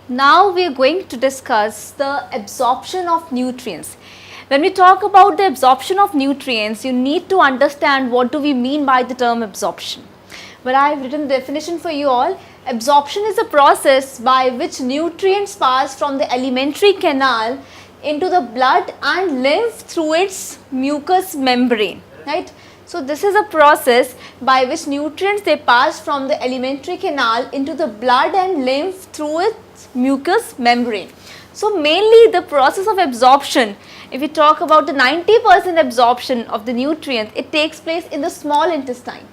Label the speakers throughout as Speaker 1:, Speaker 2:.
Speaker 1: Now we are going to discuss the absorption of nutrients. When we talk about the absorption of nutrients, you need to understand what do we mean by the term absorption. Well, I have written the definition for you all. Absorption is a process by which nutrients pass from the alimentary canal into the blood and lymph through its mucous membrane, right? So this is a process by which nutrients they pass from the alimentary canal into the blood and lymph through its mucous membrane. So mainly the process of absorption, if we talk about the 90% absorption of the nutrients, it takes place in the small intestine.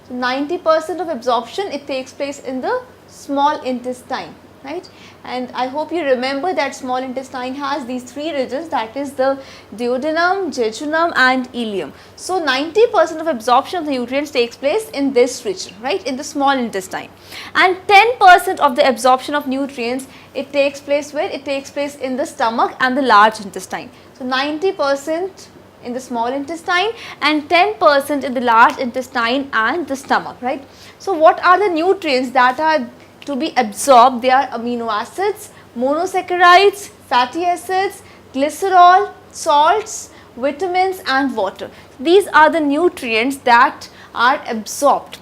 Speaker 1: So 90% of absorption, it takes place in the small intestine, right? And I hope you remember that small intestine has these three regions, that is the duodenum, jejunum and ileum. So 90% of absorption of the nutrients takes place in this region, right, in the small intestine. And 10% of the absorption of nutrients, it takes place where? It takes place in the stomach and the large intestine. So 90% in the small intestine and 10% in the large intestine and the stomach, right. So what are the nutrients that are to be absorbed? They are amino acids, monosaccharides, fatty acids, glycerol, salts, vitamins and water. These are the nutrients that are absorbed.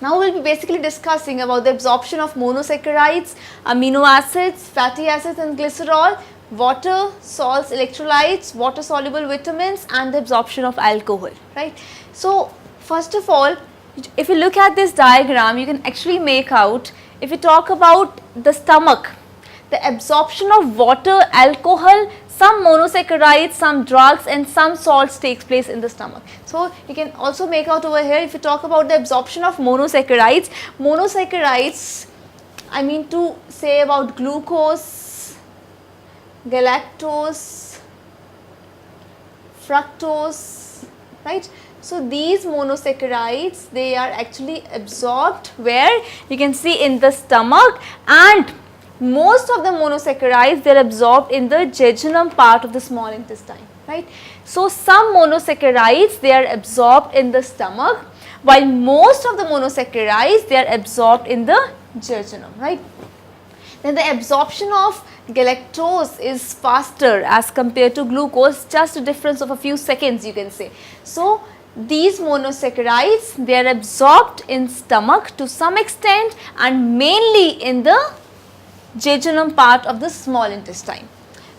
Speaker 1: Now we will be basically discussing about the absorption of monosaccharides, amino acids, fatty acids and glycerol, water, salts, electrolytes, water soluble vitamins and the absorption of alcohol, right. So first of all, if you look at this diagram, you can actually make out, if we talk about the stomach, the absorption of water, alcohol, some monosaccharides, some drugs and some salts takes place in the stomach. So you can also make out over here, if you talk about the absorption of monosaccharides, I mean to say about glucose, galactose, fructose, right. So these monosaccharides, they are actually absorbed where? You can see in the stomach, and most of the monosaccharides, they are absorbed in the jejunum part of the small intestine, right. So some monosaccharides, they are absorbed in the stomach, while most of the monosaccharides, they are absorbed in the jejunum, right. Then the absorption of galactose is faster as compared to glucose, just a difference of a few seconds you can say. So these monosaccharides, they are absorbed in stomach to some extent and mainly in the jejunum part of the small intestine.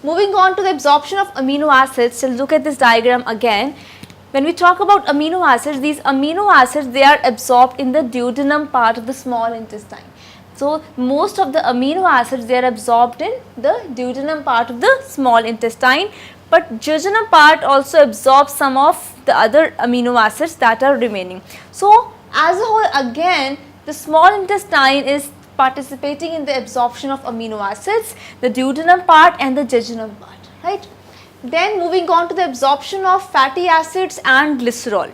Speaker 1: Moving on to the absorption of amino acids, so look at this diagram again. When we talk about amino acids, these amino acids, they are absorbed in the duodenum part of the small intestine. So most of the amino acids, they are absorbed in the duodenum part of the small intestine, but jejunum part also absorbs some of the other amino acids that are remaining. So as a whole, again the small intestine is participating in the absorption of amino acids, the duodenum part and the jejunum part, right. Then moving on to the absorption of fatty acids and glycerol.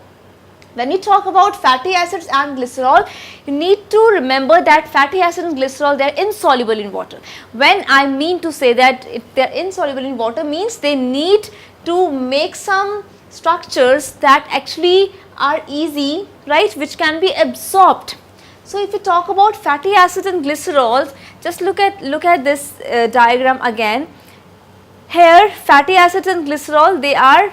Speaker 1: When you talk about fatty acids and glycerol, you need to remember that fatty acids and glycerol, they are insoluble in water. When I mean to say that if they are insoluble in water, means they need to make some structures that actually are easy, right, which can be absorbed. So if you talk about fatty acids and glycerols, just look at this diagram again. Here fatty acids and glycerol, they are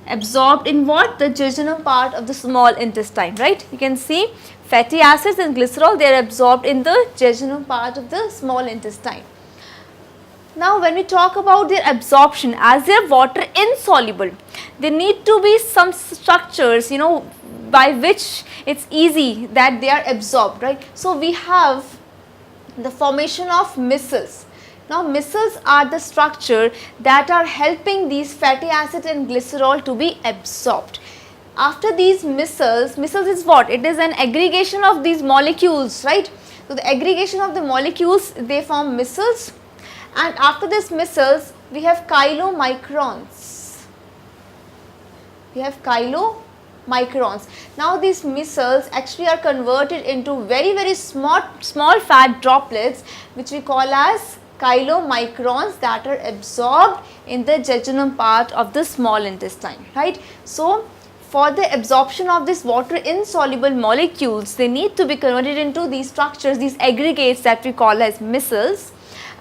Speaker 1: absorbed in what? The jejunum part of the small intestine, right. You can see fatty acids and glycerol, they are absorbed in the jejunum part of the small intestine. Now when we talk about their absorption, as they are water insoluble, there need to be some structures, you know, by which it's easy that they are absorbed, right. So we have the formation of micelles. Now micelles are the structure that are helping these fatty acid and glycerol to be absorbed. After these micelles is what? It is an aggregation of these molecules, right. So the aggregation of the molecules, they form micelles, and after this micelles we have chylomicrons. Now these micelles actually are converted into very small fat droplets, which we call as chylomicrons, that are absorbed in the jejunum part of the small intestine, right. So for the absorption of this water insoluble molecules, they need to be converted into these structures, these aggregates that we call as micelles,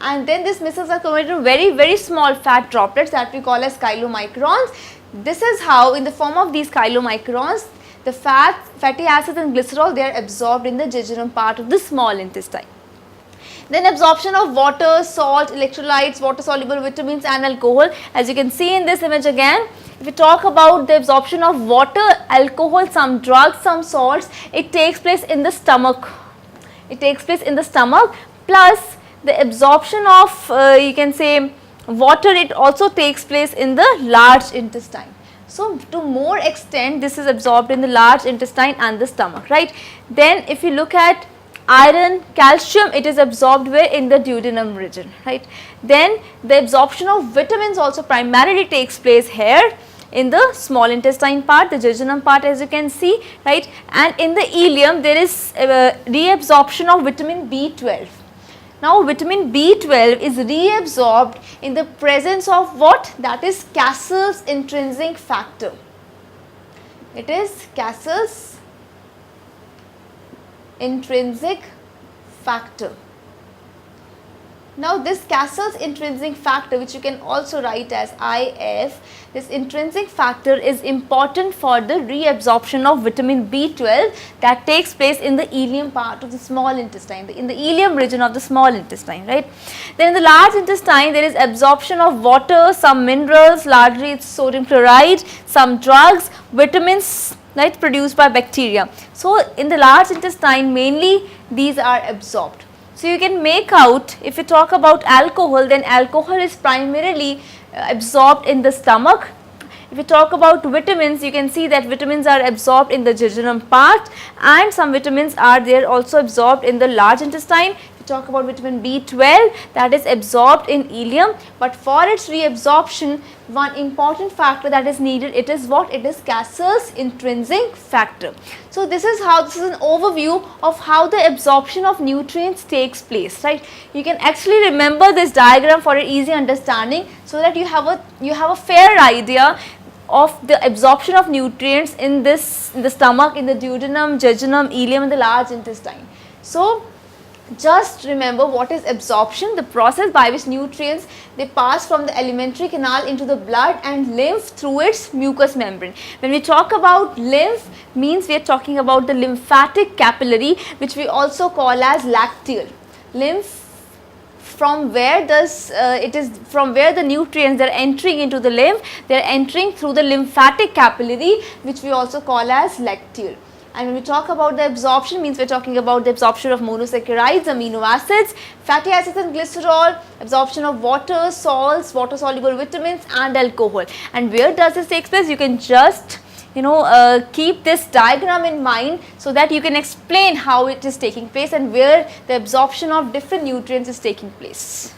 Speaker 1: and then these micelles are converted into very small fat droplets that we call as chylomicrons. This is how, in the form of these chylomicrons, the fatty acids and glycerol, they are absorbed in the jejunum part of the small intestine. Then absorption of water, salt, electrolytes, water soluble vitamins and alcohol. As you can see in this image again, if we talk about the absorption of water, alcohol, some drugs, some salts, it takes place in the stomach. It takes place in the stomach, plus the absorption of you can say water, it also takes place in the large intestine. So, to more extent this is absorbed in the large intestine and the stomach, right. Then if you look at iron, calcium, it is absorbed where? In the duodenum region, right. Then the absorption of vitamins also primarily takes place here in the small intestine part, the jejunum part, as you can see, right. And in the ileum there is reabsorption of vitamin B12. Now vitamin B12 is reabsorbed in the presence of what? That is Cassell's intrinsic factor. It is Cassell's intrinsic factor. Now this Cassell's intrinsic factor, which you can also write as IF, this intrinsic factor is important for the reabsorption of vitamin B12 that takes place in the ileum part of the small intestine, in the ileum region of the small intestine, right. Then in the large intestine there is absorption of water, some minerals, largely it's sodium chloride, some drugs, vitamins, right, produced by bacteria. So in the large intestine mainly these are absorbed. So you can make out, if you talk about alcohol, then alcohol is primarily absorbed in the stomach. If you talk about vitamins, you can see that vitamins are absorbed in the jejunum part and some vitamins are there also absorbed in the large intestine. If you talk about vitamin B12, that is absorbed in ileum, but for its reabsorption, one important factor that is needed, it is what? It is Cassell's intrinsic factor. So this is an overview of how the absorption of nutrients takes place, right. You can actually remember this diagram for an easy understanding, so that you have a fair idea of the absorption of nutrients in the stomach, in the duodenum, jejunum, ileum and the large intestine. So just remember what is absorption, the process by which nutrients, they pass from the alimentary canal into the blood and lymph through its mucous membrane. When we talk about lymph, means we are talking about the lymphatic capillary, which we also call as lacteal. Lymph, from where the nutrients, they are entering into the lymph, they are entering through the lymphatic capillary, which we also call as lacteal. And when we talk about the absorption, means we are talking about the absorption of monosaccharides, amino acids, fatty acids and glycerol, absorption of water, salts, water soluble vitamins and alcohol. And where does this take place? You can just keep this diagram in mind, so that you can explain how it is taking place and where the absorption of different nutrients is taking place.